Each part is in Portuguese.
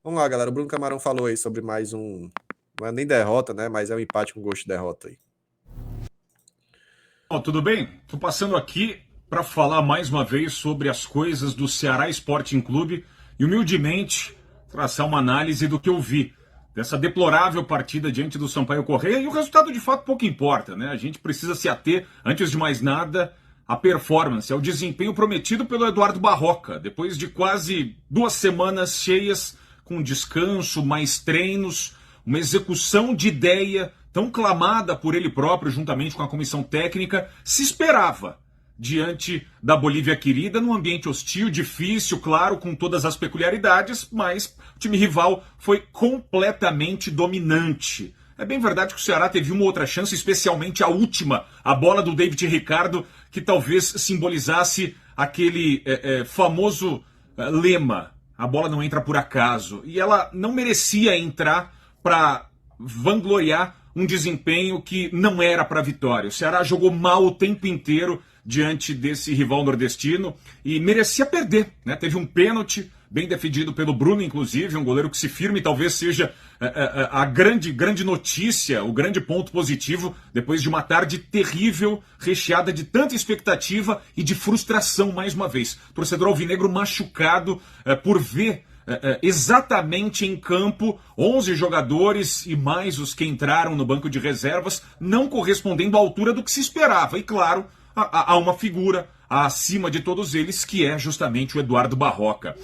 Vamos lá, galera. O Bruno Camarão falou aí sobre mais um. Não é nem derrota, né? Mas é um empate com gosto de derrota aí. Bom, tudo bem? Estou passando aqui para falar mais uma vez sobre as coisas do Ceará Sporting Clube e, humildemente, traçar uma análise do que eu vi dessa deplorável partida diante do Sampaio Corrêa. E o resultado, de fato, pouco importa, né? A gente precisa se ater, antes de mais nada, à performance, ao desempenho prometido pelo Eduardo Barroca. Depois de quase 2 semanas cheias, com descanso, mais treinos, uma execução de ideia tão clamada por ele próprio, juntamente com a comissão técnica, se esperava diante da Bolívia querida, num ambiente hostil, difícil, claro, com todas as peculiaridades, mas o time rival foi completamente dominante. É bem verdade que o Ceará teve uma outra chance, especialmente a última, a bola do David Ricardo, que talvez simbolizasse aquele famoso lema: a bola não entra por acaso. E ela não merecia entrar para vangloriar um desempenho que não era para vitória. O Ceará jogou mal o tempo inteiro diante desse rival nordestino e merecia perder, né? Teve um pênalti bem defendido pelo Bruno, inclusive, um goleiro que se firma, e talvez seja a grande notícia, o grande ponto positivo, depois de uma tarde terrível, recheada de tanta expectativa e de frustração, mais uma vez. Torcedor alvinegro machucado por ver exatamente em campo 11 jogadores e mais os que entraram no banco de reservas não correspondendo à altura do que se esperava. E claro, há uma figura acima de todos eles, que é justamente o Eduardo Barroca.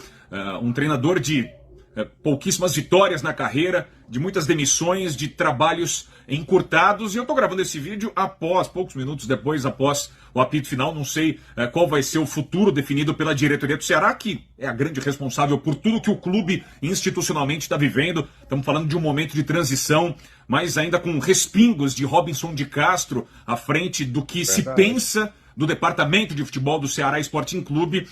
Um treinador de pouquíssimas vitórias na carreira, de muitas demissões, de trabalhos encurtados. E eu estou gravando esse vídeo poucos minutos depois, após o apito final. Não sei qual vai ser o futuro definido pela diretoria do Ceará, que é a grande responsável por tudo que o clube institucionalmente está vivendo. Estamos falando de um momento de transição, mas ainda com respingos de Robinson de Castro à frente do que se pensa do departamento de futebol do Ceará Sporting Clube,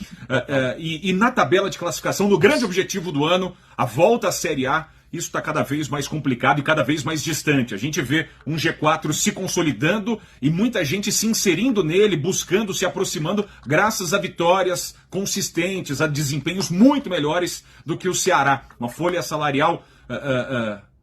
e na tabela de classificação, no grande objetivo do ano, a volta à Série A. Isso está cada vez mais complicado e cada vez mais distante. A gente vê um G4 se consolidando e muita gente se inserindo nele, buscando, se aproximando, graças a vitórias consistentes, a desempenhos muito melhores do que o Ceará. Uma folha salarial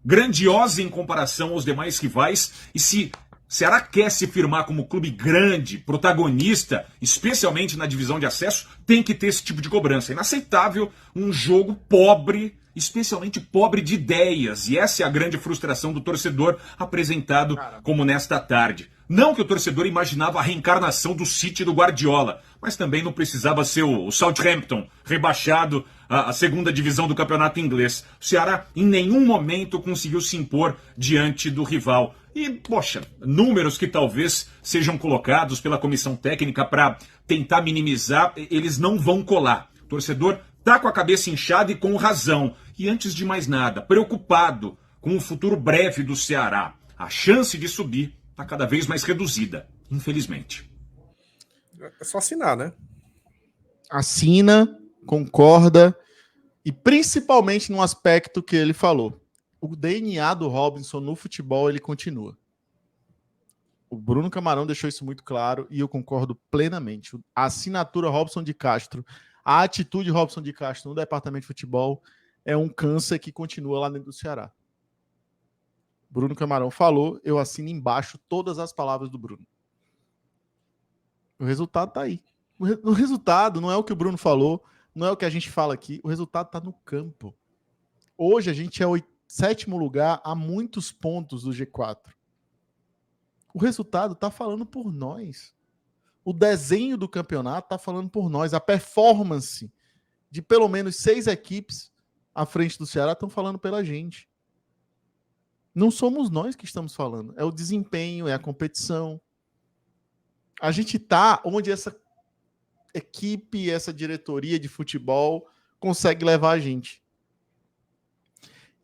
grandiosa em comparação aos demais rivais. E se Ceará quer se firmar como clube grande, protagonista, especialmente na divisão de acesso, tem que ter esse tipo de cobrança. É inaceitável um jogo pobre, especialmente pobre de ideias. E essa é a grande frustração do torcedor apresentado como nesta tarde. Não que o torcedor imaginava a reencarnação do City do Guardiola, mas também não precisava ser o Southampton rebaixado à segunda divisão do campeonato inglês. O Ceará em nenhum momento conseguiu se impor diante do rival. E, poxa, números que talvez sejam colocados pela comissão técnica para tentar minimizar, eles não vão colar. O torcedor está com a cabeça inchada e com razão. E antes de mais nada, preocupado com o futuro breve do Ceará. A chance de subir está cada vez mais reduzida, infelizmente. É só assinar, né? Assina, concorda, e principalmente no aspecto que ele falou. O DNA do Robinson no futebol, ele continua. O Bruno Camarão deixou isso muito claro e eu concordo plenamente. A assinatura Robson de Castro, a atitude Robson de Castro no departamento de futebol é um câncer que continua lá dentro do Ceará. Bruno Camarão falou, eu assino embaixo todas as palavras do Bruno. O resultado tá aí. O resultado não é o que o Bruno falou, não é o que a gente fala aqui, o resultado tá no campo. Hoje a gente é o 7º lugar a muitos pontos do G4. O resultado tá falando por nós. O desenho do campeonato tá falando por nós. A performance de pelo menos 6 equipes à frente do Ceará estão falando pela gente. Não somos nós que estamos falando. É o desempenho, é a competição. A gente tá onde essa equipe, essa diretoria de futebol consegue levar a gente.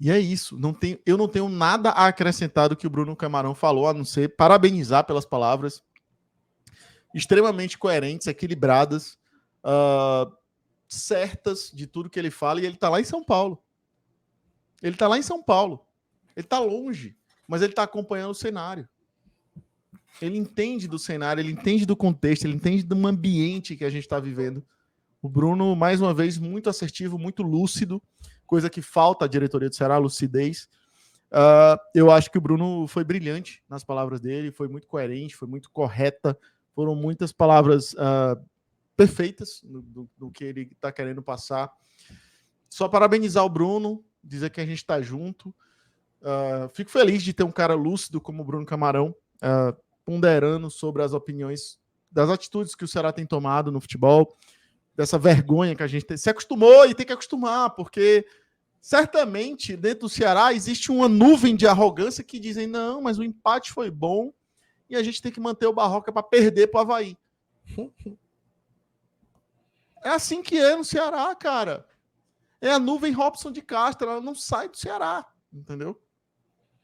E é isso. Eu não tenho nada a acrescentar do que o Bruno Camarão falou, a não ser parabenizar pelas palavras extremamente coerentes, equilibradas, certas de tudo que ele fala, e ele está lá em São Paulo. Ele está lá em São Paulo. Ele está longe, mas ele está acompanhando o cenário. Ele entende do cenário, ele entende do contexto, ele entende do ambiente que a gente está vivendo. O Bruno, mais uma vez, muito assertivo, muito lúcido, coisa que falta à diretoria do Ceará, lucidez. Eu acho que o Bruno foi brilhante nas palavras dele, foi muito coerente, foi muito correta, foram muitas palavras perfeitas no que ele está querendo passar. Só parabenizar o Bruno, dizer que a gente está junto. Fico feliz de ter um cara lúcido como o Bruno Camarão, ponderando sobre as opiniões, das atitudes que o Ceará tem tomado no futebol, dessa vergonha que a gente se acostumou e tem que acostumar, porque certamente dentro do Ceará existe uma nuvem de arrogância que dizem, não, mas o empate foi bom e a gente tem que manter o Barroca para perder para o Avaí. É assim que é no Ceará, cara. É a nuvem Robson de Castro, ela não sai do Ceará, entendeu?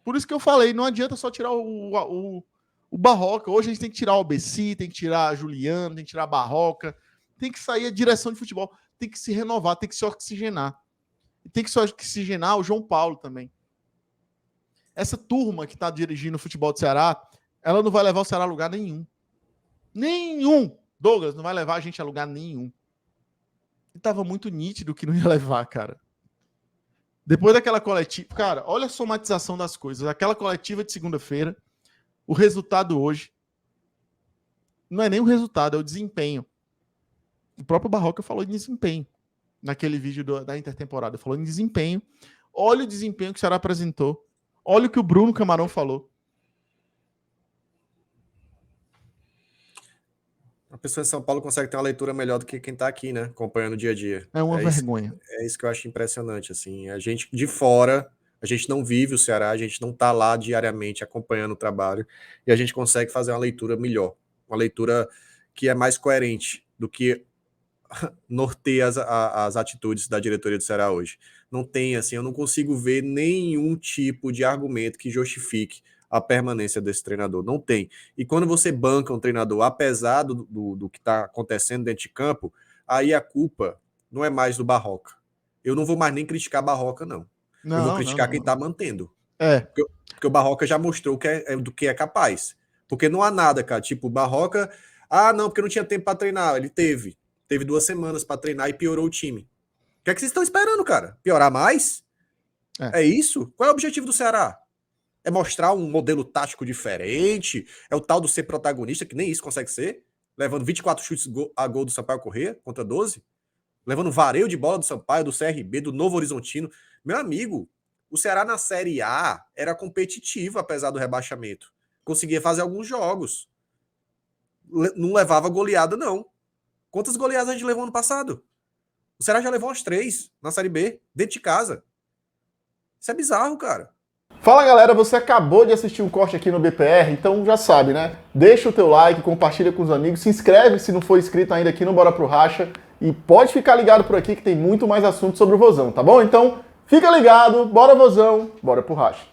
Por isso que eu falei, não adianta só tirar o Barroca. Hoje a gente tem que tirar o ABC, tem que tirar a Juliano, tem que tirar a Barroca, tem que sair a direção de futebol, tem que se renovar, tem que se oxigenar. E tem que se oxigenar o João Paulo também. Essa turma que está dirigindo o futebol do Ceará, ela não vai levar o Ceará a lugar nenhum. Nenhum! Douglas, não vai levar a gente a lugar nenhum. E tava muito nítido que não ia levar, cara. Depois daquela coletiva... Cara, olha a somatização das coisas. Aquela coletiva de segunda-feira, o resultado hoje, não é nem o resultado, é o desempenho. O próprio Barroca falou em desempenho. Naquele vídeo da intertemporada, falou em desempenho. Olha o desempenho que o Ceará apresentou. Olha o que o Bruno Camarão falou. A pessoa em São Paulo consegue ter uma leitura melhor do que quem tá aqui, né? Acompanhando o dia a dia. É uma vergonha. É isso que eu acho impressionante, assim. A gente de fora, a gente não vive o Ceará, a gente não tá lá diariamente acompanhando o trabalho e a gente consegue fazer uma leitura melhor. Uma leitura que é mais coerente do que norteia as atitudes da diretoria do Ceará hoje. Não tem, assim, eu não consigo ver nenhum tipo de argumento que justifique a permanência desse treinador. Não tem. E quando você banca um treinador, apesar do que está acontecendo dentro de campo, aí a culpa não é mais do Barroca. Eu não vou mais nem criticar Barroca, não. Eu vou criticar quem está mantendo. Porque o Barroca já mostrou do que é capaz. Porque não há nada, cara. Tipo, o Barroca... não, porque não tinha tempo para treinar. Ele teve 2 semanas para treinar e piorou o time. O que é que vocês estão esperando, cara? Piorar mais? É isso? Qual é o objetivo do Ceará? É mostrar um modelo tático diferente? É o tal do ser protagonista, que nem isso consegue ser? Levando 24 chutes a gol do Sampaio Corrêa contra 12? Levando vareio de bola do Sampaio, do CRB, do Novo Horizontino? Meu amigo, o Ceará na Série A era competitivo, apesar do rebaixamento. Conseguia fazer alguns jogos. Não levava goleada, não. Quantas goleadas a gente levou ano passado? O Ceará já levou umas 3 na Série B, dentro de casa. Isso é bizarro, cara. Fala galera, você acabou de assistir um corte aqui no BPR, então já sabe, né? Deixa o teu like, compartilha com os amigos, se inscreve se não for inscrito ainda aqui no Bora Pro Racha e pode ficar ligado por aqui que tem muito mais assunto sobre o Vozão, tá bom? Então fica ligado, bora Vozão, bora pro Racha.